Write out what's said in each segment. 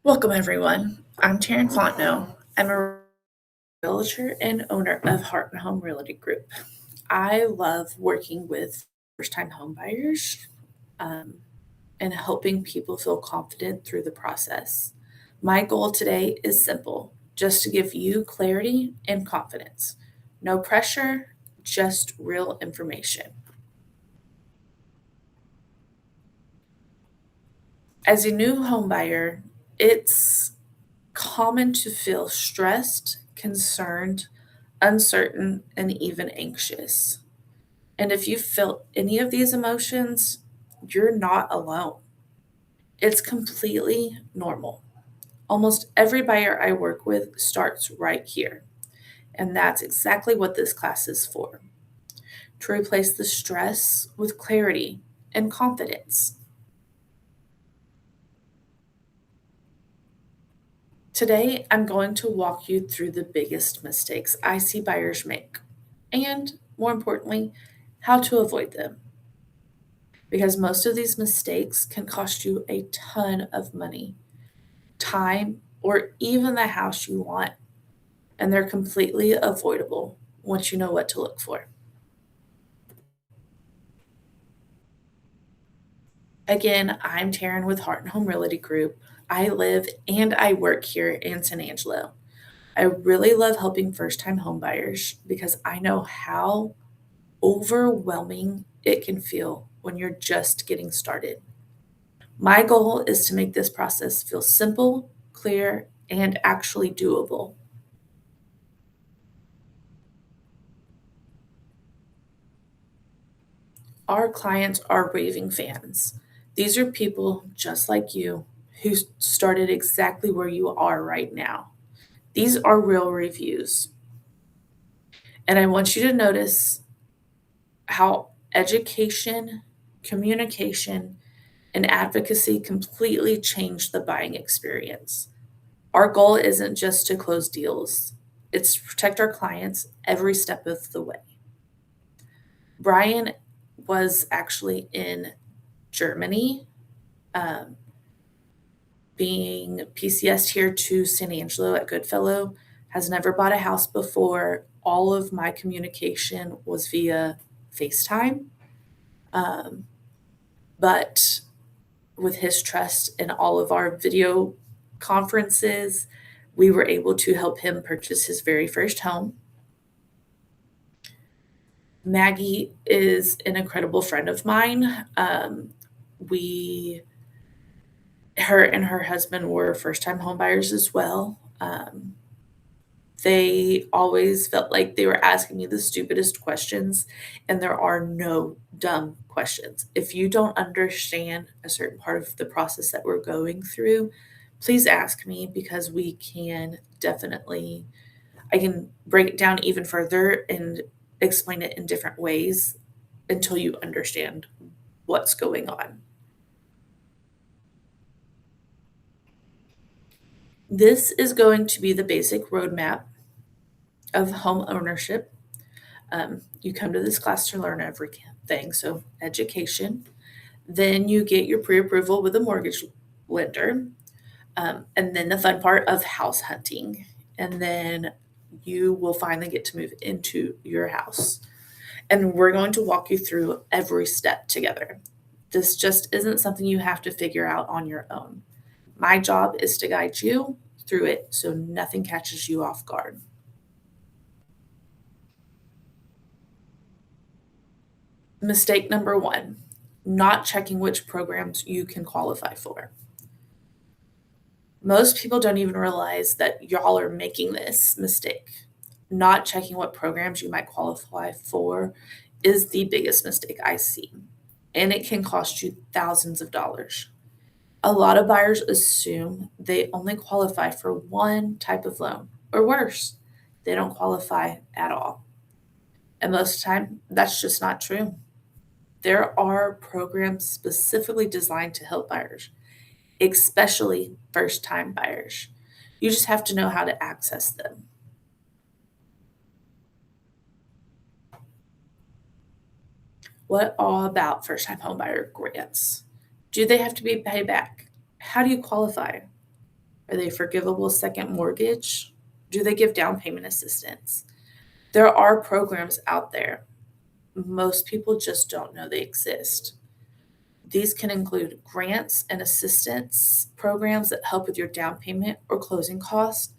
Welcome, everyone. I'm Taryne. I'm a realtor and owner of Heart Home Realty Group. I love working with first-time homebuyers um, and helping people feel confident through the process. My goal today is simple, just to give you clarity and confidence. No pressure, just real information. As a new homebuyer, it's common to feel stressed, concerned, uncertain, and even anxious. And if you felt any of these emotions, you're not alone. It's completely normal. Almost every buyer I work with starts right here. And that's exactly what this class is for, to replace the stress with clarity and confidence. Today, I'm going to walk you through the biggest mistakes I see buyers make, and more importantly, how to avoid them. Because most of these mistakes can cost you a ton of money, time, or even the house you want, and they're completely avoidable once you know what to look for. Again, I'm Taryne with Heart Home Realty Group. I live and I work here in San Angelo. I really love helping first time homebuyers because I know how overwhelming it can feel when you're just getting started. My goal is to make this process feel simple, clear, and actually doable. Our clients are raving fans. These are people just like you who started exactly where you are right now. These are real reviews. And I want you to notice how education, communication, and advocacy completely changed the buying experience. Our goal isn't just to close deals, it's to protect our clients every step of the way. Brian was actually in Germany, um, being PCS here to San Angelo at Goodfellow, has never bought a house before. All of my communication was via FaceTime. Um, but with his trust in all of our video conferences, we were able to help him purchase his very first home. Maggie is an incredible friend of mine. We, her and her husband were first time homebuyers as well. They always felt like they were asking me the stupidest questions, and there are no dumb questions. If you don't understand a certain part of the process that we're going through, please ask me because we can definitely, I can break it down even further and explain it in different ways until you understand what's going on. This is going to be the basic roadmap of home ownership. You come to this class to learn everything. So, education. Then you get your pre approval with a mortgage lender. And then the fun part of house hunting. And then you will finally get to move into your house. And we're going to walk you through every step together. This just isn't something you have to figure out on your own. My job is to guide you through it so nothing catches you off guard. Mistake number one, not checking which programs you can qualify for. Most people don't even realize that y'all are making this mistake. Not checking what programs you might qualify for is the biggest mistake I see, and it can cost you thousands of dollars. A lot of buyers assume they only qualify for one type of loan, or worse, they don't qualify at all. And most of the time, that's just not true. There are programs specifically designed to help buyers, especially first time buyers. You just have to know how to access them. What all about first time homebuyer grants? Do they have to be paid back? How do you qualify? Are they forgivable second mortgage? Do they give down payment assistance? There are programs out there. Most people just don't know they exist. These can include grants and assistance programs that help with your down payment or closing costs.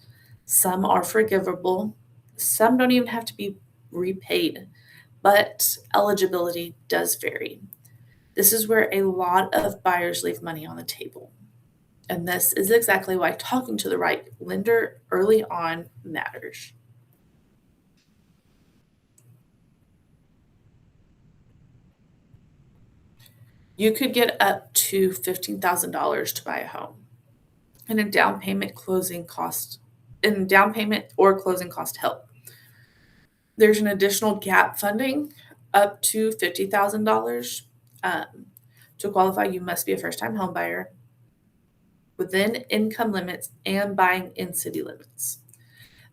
Some are forgivable, some don't even have to be repaid, but eligibility does vary. This is where a lot of buyers leave money on the table. And this is exactly why talking to the right lender early on matters. You could get up to $15,000 to buy a home, and a down payment or closing cost help. There's an additional gap funding up to $50,000. Um, to qualify, you must be a first time home buyer within income limits and buying in city limits.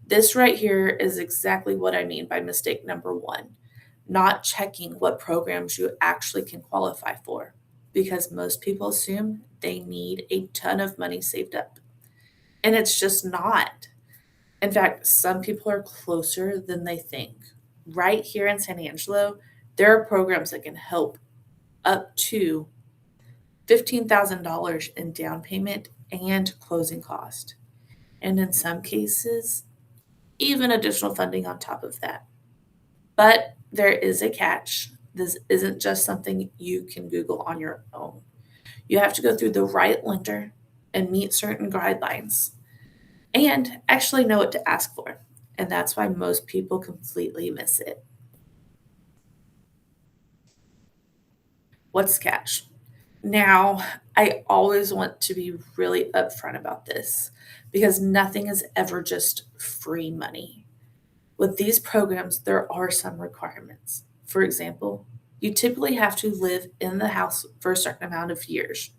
This right here is exactly what I mean by mistake number one, not checking what programs you actually can qualify for, because most people assume they need a ton of money saved up. And it's just not. In fact, some people are closer than they think. Right here in San Angelo, there are programs that can help up to $15,000 in down payment and closing cost. And in some cases, even additional funding on top of that. But there is a catch. This isn't just something you can Google on your own. You have to go through the right lender and meet certain guidelines and actually know what to ask for. And that's why most people completely miss it. What's the catch? Now, I always want to be really upfront about this because nothing is ever just free money. With these programs, there are some requirements. For example, you typically have to live in the house for a certain amount of years,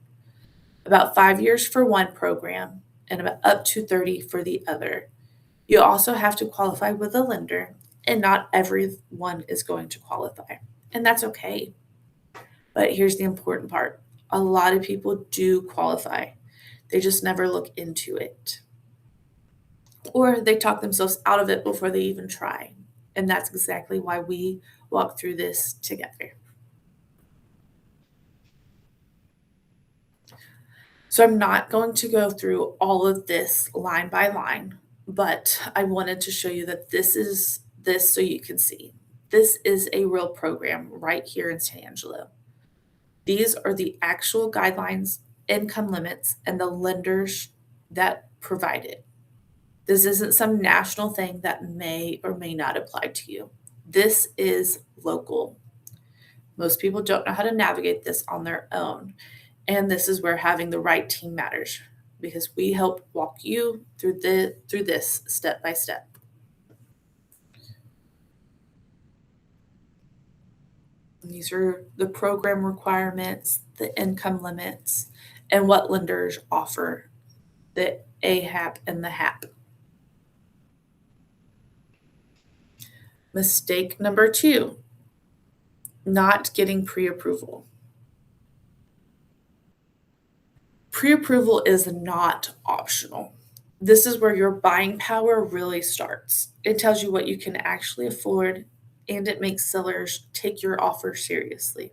about 5 years for one program and about up to 30 for the other. You also have to qualify with a lender, and not everyone is going to qualify, and that's okay. But here's the important part, a lot of people do qualify, they just never look into it, or they talk themselves out of it before they even try. And that's exactly why we walk through this together. So I'm not going to go through all of this line by line, but I wanted to show you that this is this so you can see. This is a real program right here in San Angelo. These are the actual guidelines, income limits, and the lenders that provide it. This isn't some national thing that may or may not apply to you. This is local. Most people don't know how to navigate this on their own. And this is where having the right team matters because we help walk you through this step by step. And these are the program requirements, the income limits, and what lenders offer, the AHAP and the HAP. Mistake number two, not getting pre approval. Pre approval is not optional. This is where your buying power really starts. It tells you what you can actually afford and it makes sellers take your offer seriously,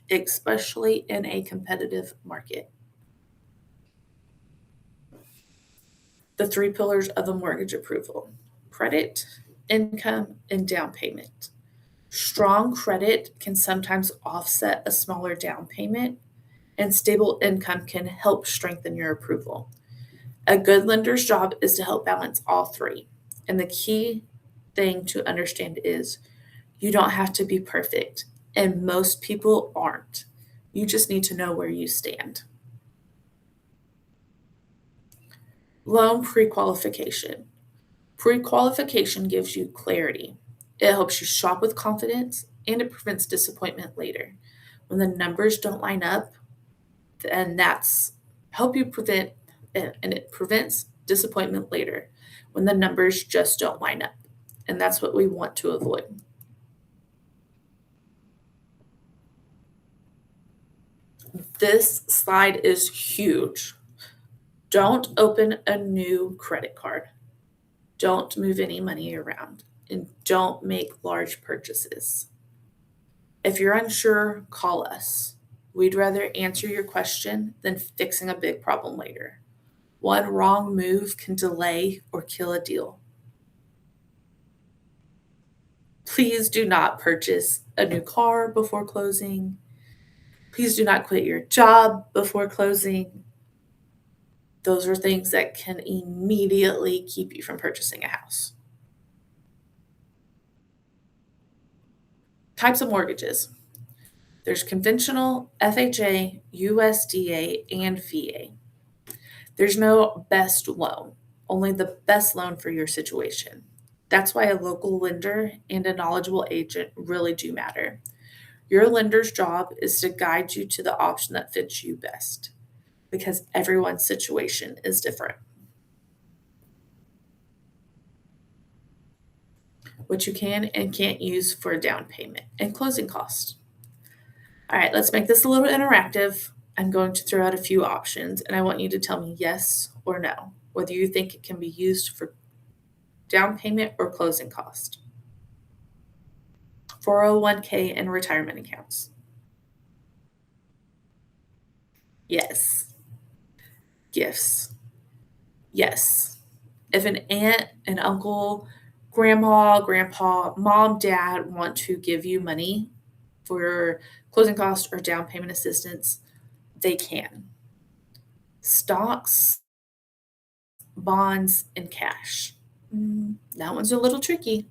especially in a competitive market. The three pillars of a mortgage approval: credit, income, and down payment. Strong credit can sometimes offset a smaller down payment, and stable income can help strengthen your approval. A good lender's job is to help balance all three. And the key thing to understand is you don't have to be perfect, and most people aren't. You just need to know where you stand. Loan pre qualification. Pre qualification gives you clarity, it helps you shop with confidence, and it prevents disappointment later. When the numbers don't line up, and that's help you prevent and it prevents disappointment later when the numbers just don't line up, and that's what we want to avoid. This slide is huge. Don't open a new credit card. Don't move any money around. And don't make large purchases. If you're unsure, call us. We'd rather answer your question than fixing a big problem later. One wrong move can delay or kill a deal. Please do not purchase a new car before closing. Please do not quit your job before closing. Those are things that can immediately keep you from purchasing a house. Types of mortgages. There's conventional, FHA, USDA, and VA. There's no best loan, only the best loan for your situation. That's why a local lender and a knowledgeable agent really do matter. Your lender's job is to guide you to the option that fits you best because everyone's situation is different. What you can and can't use for a down payment and closing costs. All right, let's make this a little interactive. I'm going to throw out a few options and I want you to tell me yes or no, whether you think it can be used for down payment or closing cost. 401k and retirement accounts. Yes. Gifts. Yes. If an aunt, an uncle, grandma, grandpa, mom, dad want to give you money for your closing cost or down payment assistance, they can. Stocks, bonds, and cash. That one's a little tricky.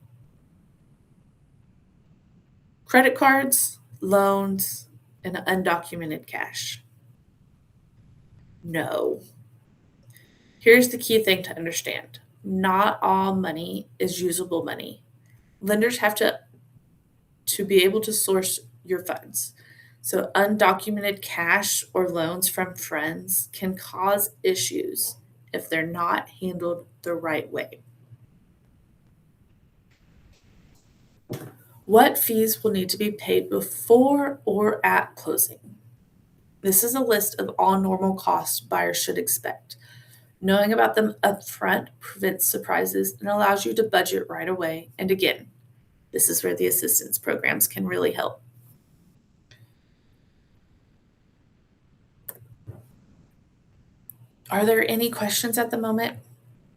Credit cards, loans, and undocumented cash. No. Here's the key thing to understand. Not all money is usable money. Lenders have to be able to source your funds. So undocumented cash or loans from friends can cause issues if they're not handled the right way. What fees will need to be paid before or at closing? This is a list of all normal costs buyers should expect. Knowing about them upfront prevents surprises and allows you to budget right away. And again, this is where the assistance programs can really help. Are there any questions at the moment?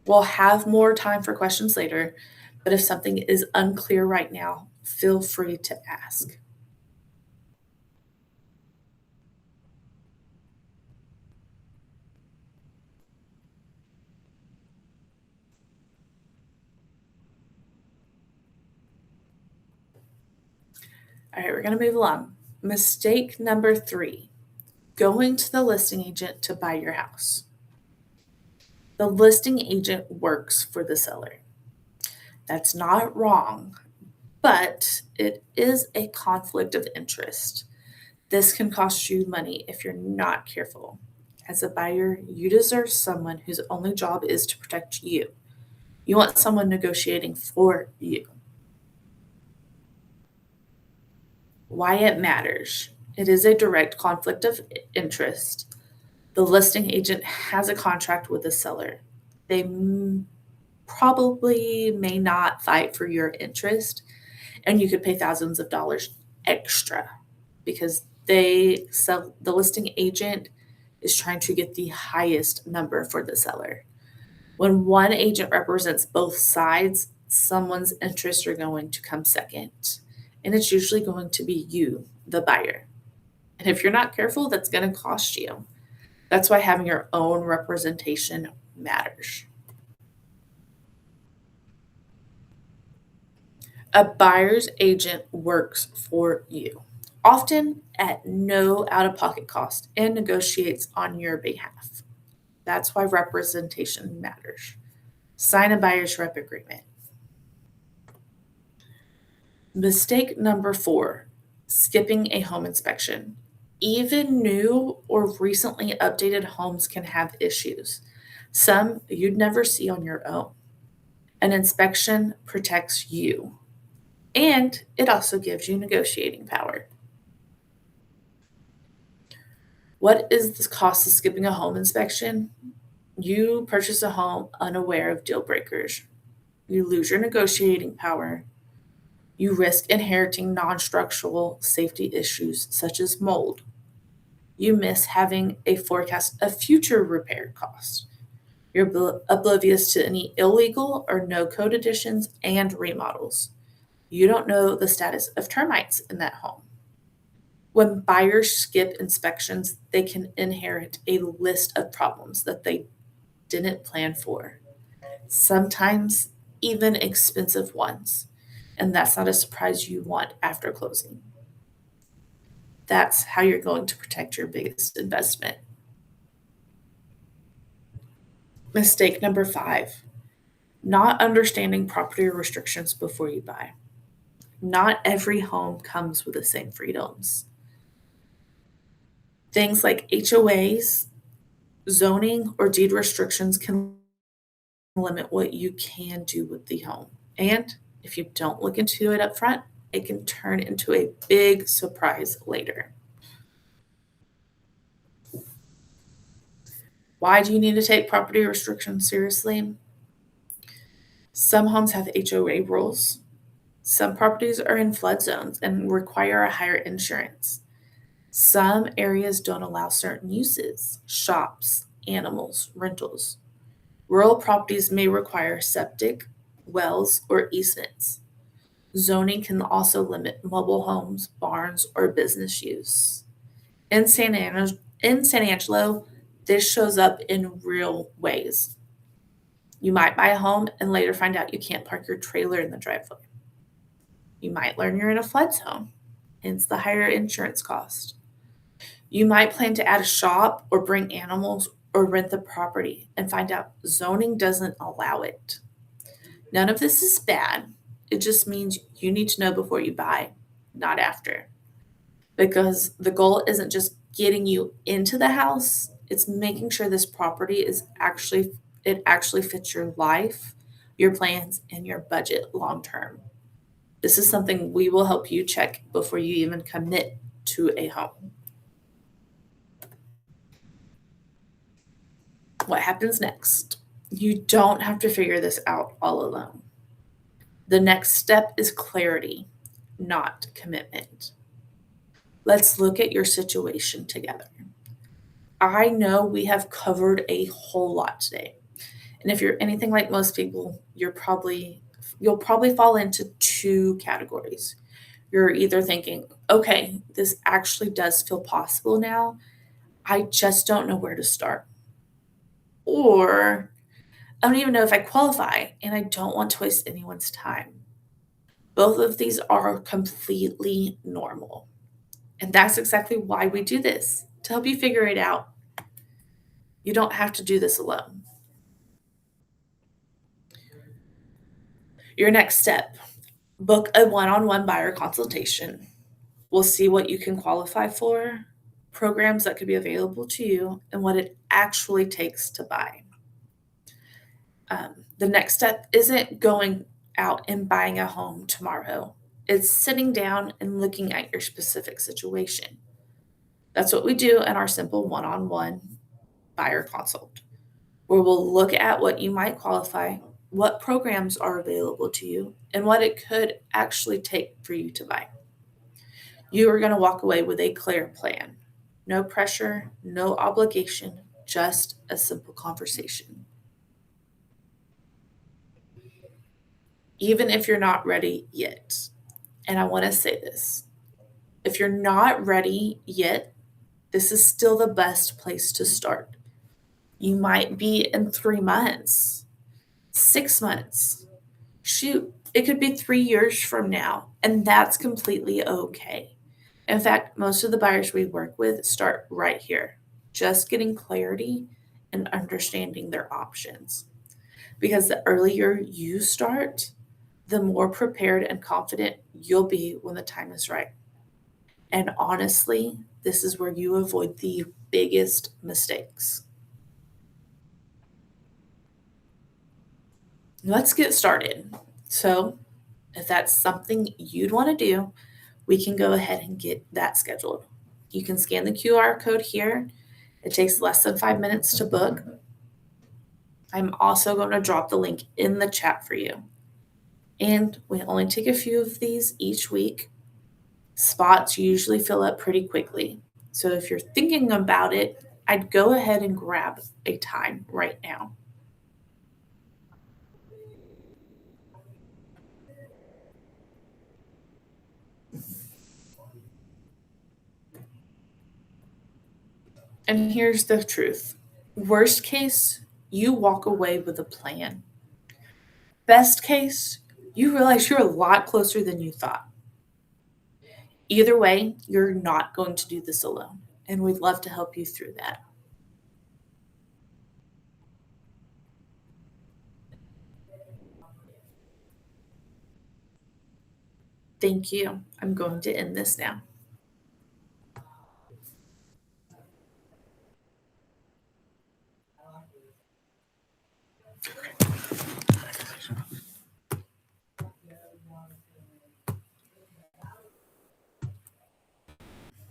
We'll have more time for questions later, but if something is unclear right now, feel free to ask. All right, we're going to move along. Mistake number 3, going to the listing agent to buy your house. The listing agent works for the seller. That's not wrong, but it is a conflict of interest. This can cost you money if you're not careful. As a buyer, you deserve someone whose only job is to protect you. You want someone negotiating for you. Why it matters. It is a direct conflict of interest. The listing agent has a contract with the seller. They probably may not fight for your interest, and you could pay thousands of dollars extra because the listing agent is trying to get the highest number for the seller. When one agent represents both sides, someone's interests are going to come second, and it's usually going to be you, the buyer. And if you're not careful, that's going to cost you. That's why having your own representation matters. A buyer's agent works for you, often at no out-of-pocket cost, and negotiates on your behalf. That's why representation matters. Sign a buyer's rep agreement. Mistake number 4, skipping a home inspection. Even new or recently updated homes can have issues. Some you'd never see on your own. An inspection protects you, and it also gives you negotiating power. What is the cost of skipping a home inspection? You purchase a home unaware of deal breakers. You lose your negotiating power. You risk inheriting non structural safety issues such as mold. You miss having a forecast of future repair costs. You're oblivious to any illegal or no code additions and remodels. You don't know the status of termites in that home. When buyers skip inspections, they can inherit a list of problems that they didn't plan for, sometimes even expensive ones. And that's not a surprise you want after closing. That's how you're going to protect your biggest investment. Mistake number 5, not understanding property restrictions before you buy. Not every home comes with the same freedoms. Things like HOAs, zoning, or deed restrictions can limit what you can do with the home. And if you don't look into it up front, it can turn into a big surprise later. Why do you need to take property restrictions seriously? Some homes have HOA rules. Some properties are in flood zones and require a higher insurance. Some areas don't allow certain uses, shops, animals, rentals. Rural properties may require septic, wells, or easements. Zoning can also limit mobile homes, barns, or business use. In San Angelo, this shows up in real ways. You might buy a home and later find out you can't park your trailer in the driveway. You might learn you're in a flood zone, hence the higher insurance cost. You might plan to add a shop or bring animals or rent the property and find out zoning doesn't allow it. None of this is bad. It just means you need to know before you buy, not after. Because the goal isn't just getting you into the house, it's making sure this property is actually fits your life, your plans, and your budget long term. This is something we will help you check before you even commit to a home. What happens next? You don't have to figure this out all alone. The next step is clarity, not commitment. Let's look at your situation together. I know we have covered a whole lot today. And if you're anything like most people, you'll probably fall into two categories. You're either thinking, "Okay, this actually does feel possible now. I just don't know where to start." Or, "I don't even know if I qualify and I don't want to waste anyone's time." Both of these are completely normal. And that's exactly why we do this, to help you figure it out. You don't have to do this alone. Your next step, book a one on one buyer consultation. We'll see what you can qualify for, programs that could be available to you, and what it actually takes to buy. The next step isn't going out and buying a home tomorrow, it's sitting down and looking at your specific situation. That's what we do in our simple one on one buyer consult, where we'll look at what you might qualify, what programs are available to you, and what it could actually take for you to buy. You are going to walk away with a clear plan. No pressure, no obligation, just a simple conversation. Even if you're not ready yet, and I want to say this, if you're not ready yet, this is still the best place to start. You might be in 3 months, 6 months. Shoot, it could be 3 years from now, and that's completely okay. In fact, most of the buyers we work with start right here, just getting clarity and understanding their options. Because the earlier you start, the more prepared and confident you'll be when the time is right. And honestly, this is where you avoid the biggest mistakes. Let's get started. So, if that's something you'd want to do, we can go ahead and get that scheduled. You can scan the QR code here. It takes less than 5 minutes to book. I'm also going to drop the link in the chat for you. And we only take a few of these each week. Spots usually fill up pretty quickly. So if you're thinking about it, I'd go ahead and grab a time right now. And here's the truth. Worst case, you walk away with a plan. Best case, you realize you're a lot closer than you thought. Either way, you're not going to do this alone, and we'd love to help you through that. Thank you. I'm going to end this now.